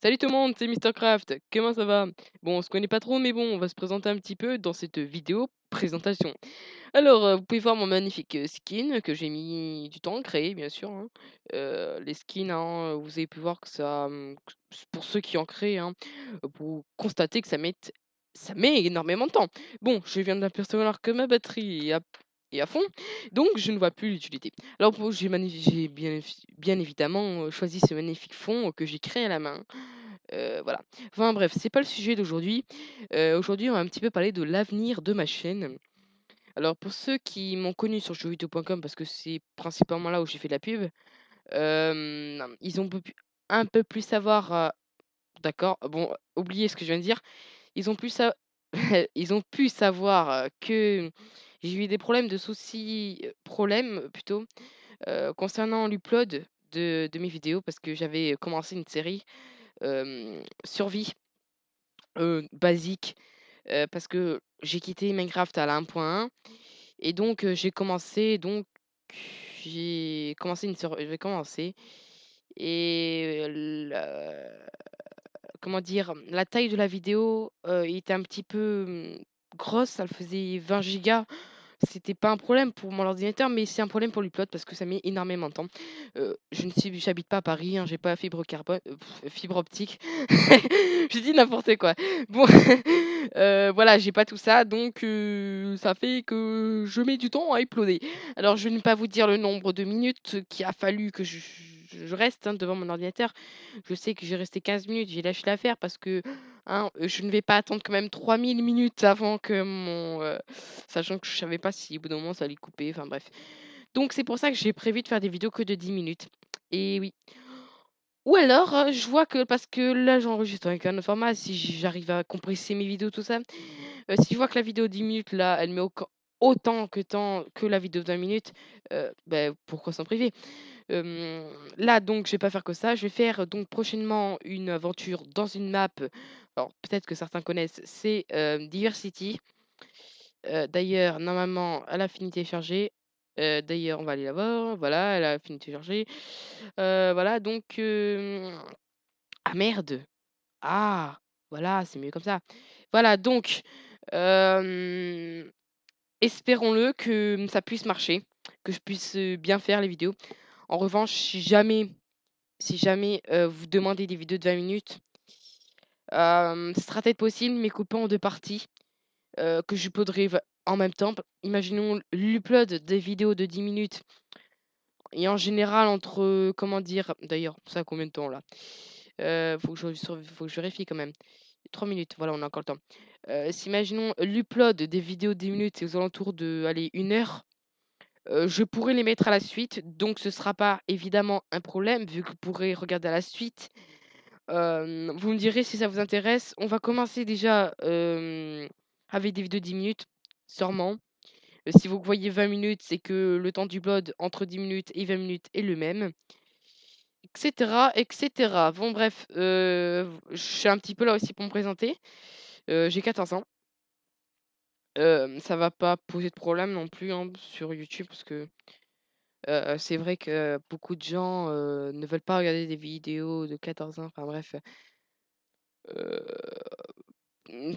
Salut tout le monde, c'est MrCraft, comment ça va? Bon, on se connaît pas trop, mais bon, on va se présenter un petit peu dans cette vidéo présentation. Alors, vous pouvez voir mon magnifique skin que j'ai mis du temps à créer, bien sûr, hein. Les skins, hein, vous avez pu voir que ça, pour ceux qui en créent, hein, vous constatez que ça met énormément de temps. Bon, je viens d'apercevoir que ma batterie est à fond, donc je ne vois plus l'utilité. Alors, j'ai bien évidemment choisi ce magnifique fond que j'ai créé à la main. Voilà. Enfin bref, c'est pas le sujet d'aujourd'hui. Aujourd'hui, on va un petit peu parler de l'avenir de ma chaîne. Alors pour ceux qui m'ont connu sur jeuxvideo.com parce que c'est principalement là où j'ai fait de la pub, ils ont pu un peu plus savoir, d'accord, bon, oubliez ce que je viens de dire. Ils ont pu sa ils ont pu savoir, que j'ai eu des problèmes plutôt, concernant l'upload de mes vidéos parce que j'avais commencé une série, survie, basique. Parce que j'ai quitté Minecraft à la 1.1 et donc j'ai commencé j'ai commencé et comment dire? La taille de la vidéo, était un petit peu, grosse, elle faisait 20 gigas. C'était pas un problème pour mon ordinateur, mais c'est un problème pour l'upload parce que ça met énormément de temps. J'habite pas à Paris, hein, j'ai pas fibre optique. J'ai dit n'importe quoi. Bon, voilà, j'ai pas tout ça, donc ça fait que je mets du temps à uploader. Alors je ne vais pas vous dire le nombre de minutes qu'il a fallu que je reste, hein, devant mon ordinateur. Je sais que j'ai resté 15 minutes, j'ai lâché l'affaire parce que, hein, je ne vais pas attendre quand même 3000 minutes avant que sachant que je savais pas si au bout d'un moment ça allait couper, enfin bref. Donc c'est pour ça que j'ai prévu de faire des vidéos que de 10 minutes et oui. Ou alors, je vois que parce que là j'enregistre avec un autre format, si j'arrive à compresser mes vidéos tout ça, si je vois que la vidéo 10 minutes là, elle met autant que temps que la vidéo de 20 minutes, pourquoi s'en priver? Là donc je vais pas faire que ça, je vais faire donc prochainement une aventure dans une map, alors peut-être que certains connaissent, c'est, Diversity. D'ailleurs normalement elle a fini de télécharger, d'ailleurs on va aller la voir, voilà, elle a fini de télécharger. Voilà donc, ah merde! Ah! Voilà, c'est mieux comme ça. Voilà donc, hem, espérons-le que, ça puisse marcher, que je puisse, bien faire les vidéos. En revanche, si jamais, vous demandez des vidéos de 20 minutes, ce sera peut-être possible, mais coupé en 2 parties, que j'uploaderai en même temps. Imaginons l'upload des vidéos de 10 minutes et en général entre, comment dire? D'ailleurs, ça a combien de temps là? Faut que je vérifie quand même. 3 minutes, voilà, on a encore le temps. Si imaginons l'upload des vidéos de 10 minutes, c'est aux alentours de, allez, 1 heure, je pourrais les mettre à la suite, donc ce sera pas évidemment un problème vu que vous pourrez regarder à la suite. Vous me direz si ça vous intéresse. On va commencer déjà, avec des vidéos de 10 minutes, sûrement. Si vous voyez 20 minutes, c'est que le temps d'upload entre 10 minutes et 20 minutes est le même, et cetera, et cetera. Bon bref, je suis un petit peu là aussi pour me présenter. J'ai 14 ans. Ça va pas poser de problème non plus, hein, sur YouTube parce que, c'est vrai que beaucoup de gens, ne veulent pas regarder des vidéos de 14 ans, enfin bref,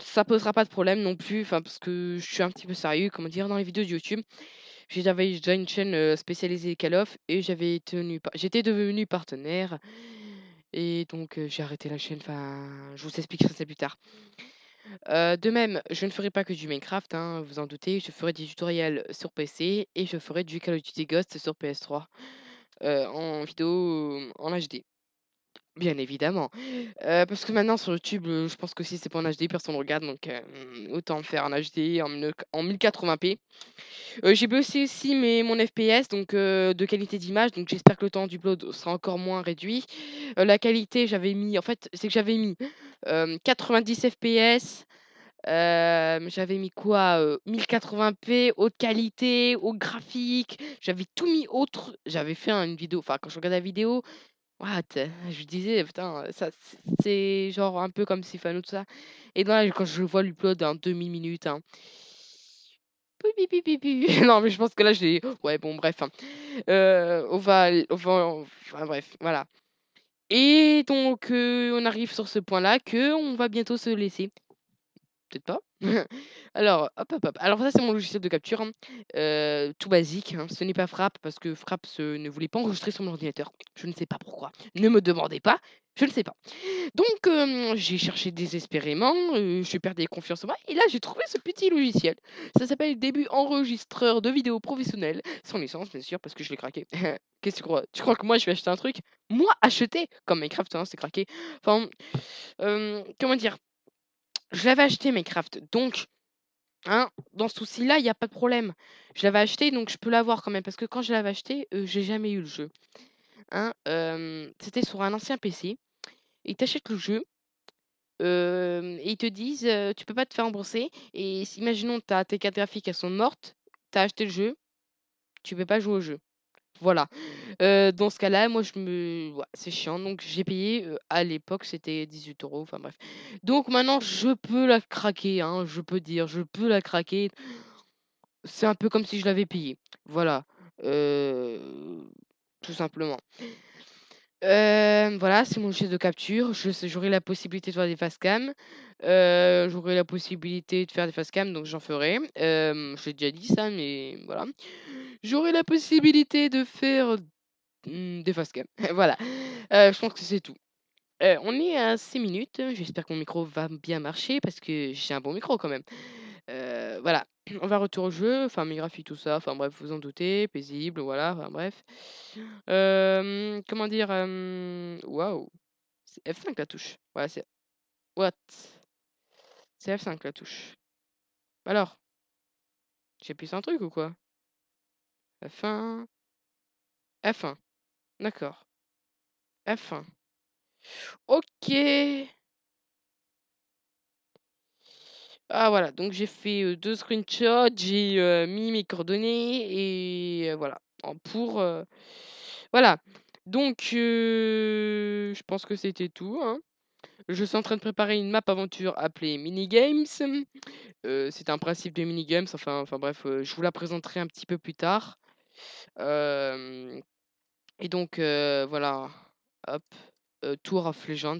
ça posera pas de problème non plus, enfin parce que je suis un petit peu sérieux, comment dire, dans les vidéos de YouTube. J'avais déjà une chaîne, spécialisée Call of et j'étais devenu partenaire et donc j'ai arrêté la chaîne, enfin, je vous expliquerai ça plus tard. De même, je ne ferai pas que du Minecraft, hein, vous en doutez, je ferai des tutoriels sur PC et je ferai du Call of Duty Ghost sur PS3, en vidéo, en HD, bien évidemment. Parce que maintenant sur YouTube, je pense que si c'est pas en HD, personne regarde donc autant le faire en HD en 1080p. J'ai bossé aussi mon FPS donc de qualité d'image, donc j'espère que le temps d'upload sera encore moins réduit. La qualité, en fait, c'est que j'avais mis, 90 FPS. J'avais mis quoi? 1080p, haute qualité, haut graphique, j'avais tout mis j'avais fait une vidéo, enfin quand je regarde la vidéo, what? Je disais: «Putain, ça c'est genre un peu comme Sifano tout ça» et là quand je vois l'upload en demi-minute, hein. Pi pi pi pi pi. Non mais je pense que là j'ai ouais bon bref, hein. On va enfin bref, voilà. et donc on arrive sur ce point-là que on va bientôt se laisser. Peut-être pas. Alors, hop, hop, hop. Alors ça, c'est mon logiciel de capture, hein, tout basique, hein. Ce n'est pas Frappe parce que Frappe ne voulait pas enregistrer sur mon ordinateur. Je ne sais pas pourquoi. Ne me demandez pas, je ne sais pas. Donc j'ai cherché désespérément, j'ai perdu confiance en moi et là, j'ai trouvé ce petit logiciel. Ça s'appelle Début enregistreur de vidéo professionnel, sans licence bien sûr parce que je l'ai craqué. Qu'est-ce que tu crois? Tu crois que moi je vais acheter un truc? Moi acheter? Comme Minecraft, hein, c'est craqué. Enfin, comment dire? Je l'avais acheté Minecraft, donc hein, dans ce souci-là, il y a pas de problème. Je l'avais acheté, donc je peux l'avoir quand même parce que quand je l'avais acheté, j'ai jamais eu le jeu, hein. C'était sur un ancien PC. Ils t'achètent le jeu, et ils te disent, «Tu peux pas te faire rembourser» et si imaginons tes cartes graphiques, elles sont mortes, tu as acheté le jeu, tu peux pas jouer au jeu. Voilà. Dans ce cas-là, moi, ouais, c'est chiant, donc j'ai payé, à l'époque, c'était 18 €, enfin bref. Donc maintenant, je peux la craquer, hein, je peux dire, je peux la craquer. C'est un peu comme si je l'avais payé. Voilà, heu, tout simplement. Voilà, c'est mon logiciel de capture. J'aurai la possibilité de faire des facecam, j'aurai la possibilité de faire des facecam, donc j'en ferai. Je l'ai déjà dit ça, mais voilà. J'aurai la possibilité de faire, des facecam. Voilà, je pense que c'est tout. On est à 6 minutes, j'espère que mon micro va bien marcher parce que j'ai un bon micro quand même. Voilà, on va retour au jeu, enfin mes graphiques, tout ça, enfin bref, vous en doutez, paisible, voilà, enfin bref. Comment dire? Waouh, c'est F5 la touche. Ouais, c'est what? C'est F5 la touche. Alors, j'ai appuyé sur un truc ou quoi? F1, F1, d'accord, F1. OK. Ah voilà, donc j'ai fait, 2 screenshots, j'ai, mis mes coordonnées et voilà, voilà. Donc je pense que c'était tout, hein. Je suis en train de préparer une map aventure appelée Minigames. C'est un principe de minigames, enfin bref, je vous la présenterai un petit peu plus tard. Hem et donc voilà, hop, Tour of Legends,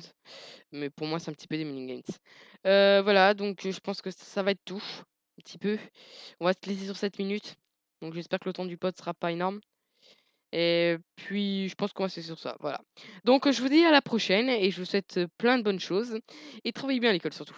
mais pour moi, c'est un petit peu des minigames. Voilà, donc je pense que ça va être tout, un petit peu. On va se laisser sur 7 minutes, donc j'espère que le temps du pod sera pas énorme et puis je pense qu'on va se laisser sur ça, voilà. Donc je vous dis à la prochaine et je vous souhaite, plein de bonnes choses et travaillez bien à l'école surtout.